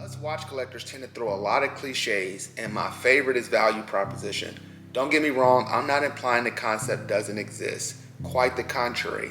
Us watch collectors tend to throw a lot of cliches, and my favorite is value proposition. Don't get me wrong, I'm not implying the concept doesn't exist. Quite the contrary.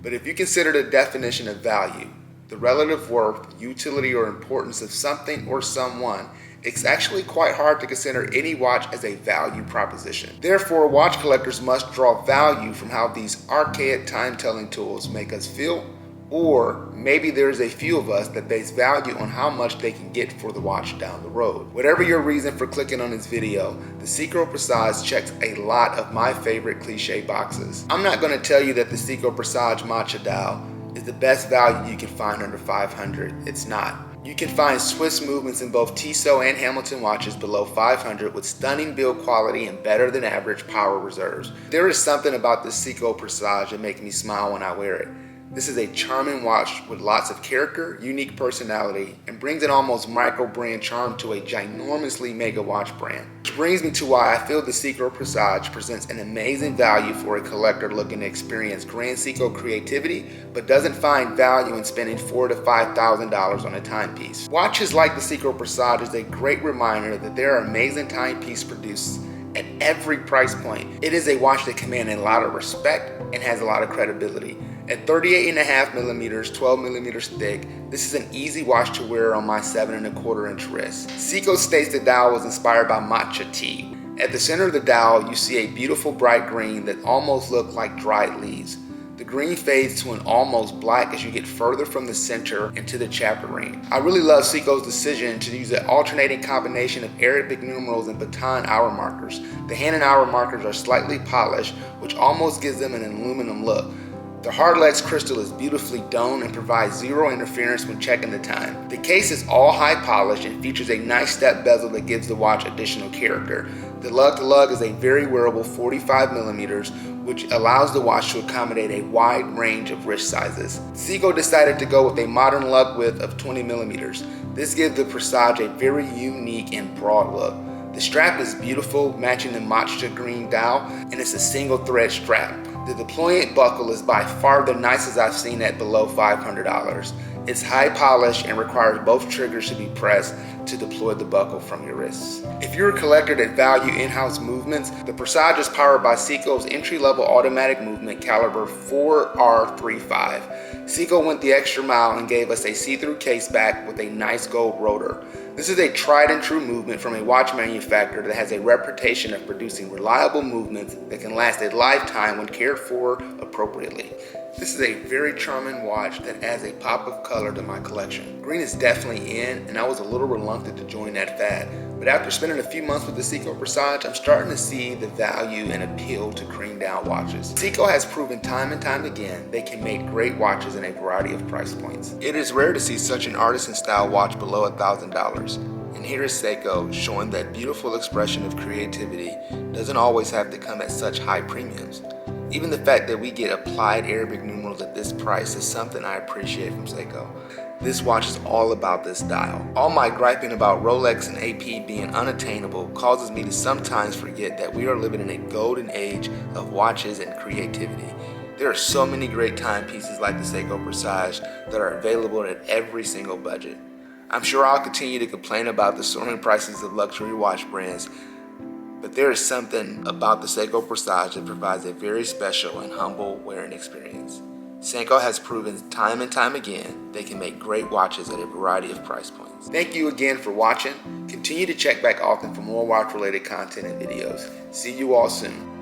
But if you consider the definition of value, the relative worth, utility, or importance of something or someone, it's actually quite hard to consider any watch as a value proposition. Therefore, watch collectors must draw value from how these archaic time-telling tools make us feel, or maybe there's a few of us that base value on how much they can get for the watch down the road. Whatever your reason for clicking on this video, the Seiko Presage checks a lot of my favorite cliche boxes. I'm not going to tell you that the Seiko Presage Matcha dial is the best value you can find under $500. It's not. You can find Swiss movements in both Tissot and Hamilton watches below $500 with stunning build quality and better than average power reserves. There is something about the Seiko Presage that makes me smile when I wear it. This is a charming watch with lots of character, unique personality, and brings an almost micro-brand charm to a ginormously mega watch brand. Which brings me to why I feel the Seiko Presage presents an amazing value for a collector looking to experience Grand Seiko creativity, but doesn't find value in spending $4,000 to $5,000 on a timepiece. Watches like the Seiko Presage is a great reminder that there are amazing timepieces produced at every price point. It is a watch that commands a lot of respect and has a lot of credibility. At 38.5 millimeters, 12 millimeters thick, this is an easy watch to wear on my 7.25 inch wrist. Seiko states the dial was inspired by Matcha tea. At the center of the dial, you see a beautiful bright green that almost looks like dried leaves. The green fades to an almost black as you get further from the center into the chapter ring. I really love Seiko's decision to use an alternating combination of Arabic numerals and baton hour markers. The hand and hour markers are slightly polished, which almost gives them an aluminum look. The Hardlex crystal is beautifully domed and provides zero interference when checking the time. The case is all high polished and features a nice step bezel that gives the watch additional character. The lug-to-lug is a very wearable 45 millimeters, which allows the watch to accommodate a wide range of wrist sizes. Seiko decided to go with a modern lug width of 20 millimeters. This gives the Presage a very unique and broad look. The strap is beautiful, matching the Matcha green dial, and it's a single thread strap. The deployant buckle is by far the nicest I've seen at below $500. It's high polished and requires both triggers to be pressed to deploy the buckle from your wrists. If you're a collector that value in-house movements, the Presage is powered by Seiko's entry-level automatic movement caliber 4R35. Seiko went the extra mile and gave us a see-through case back with a nice gold rotor. This is a tried and true movement from a watch manufacturer that has a reputation of producing reliable movements that can last a lifetime when cared for appropriately. This is a very charming watch that adds a pop of color to my collection. Green is definitely in, and I was a little reluctant to join that fad. But after spending a few months with the Seiko Presage, I'm starting to see the value and appeal to cream down watches. Seiko has proven time and time again they can make great watches in a variety of price points. It is rare to see such an artisan style watch below $1,000. And here is Seiko showing that beautiful expression of creativity doesn't always have to come at such high premiums. Even the fact that we get applied Arabic numerals at this price is something I appreciate from Seiko. This watch is all about this dial. All my griping about Rolex and AP being unattainable causes me to sometimes forget that we are living in a golden age of watches and creativity. There are so many great timepieces like the Seiko Presage that are available at every single budget. I'm sure I'll continue to complain about the soaring prices of luxury watch brands, but there is something about the Seiko Presage that provides a very special and humble wearing experience. Seiko has proven time and time again they can make great watches at a variety of price points. Thank you again for watching. Continue to check back often for more watch related content and videos. See you all soon.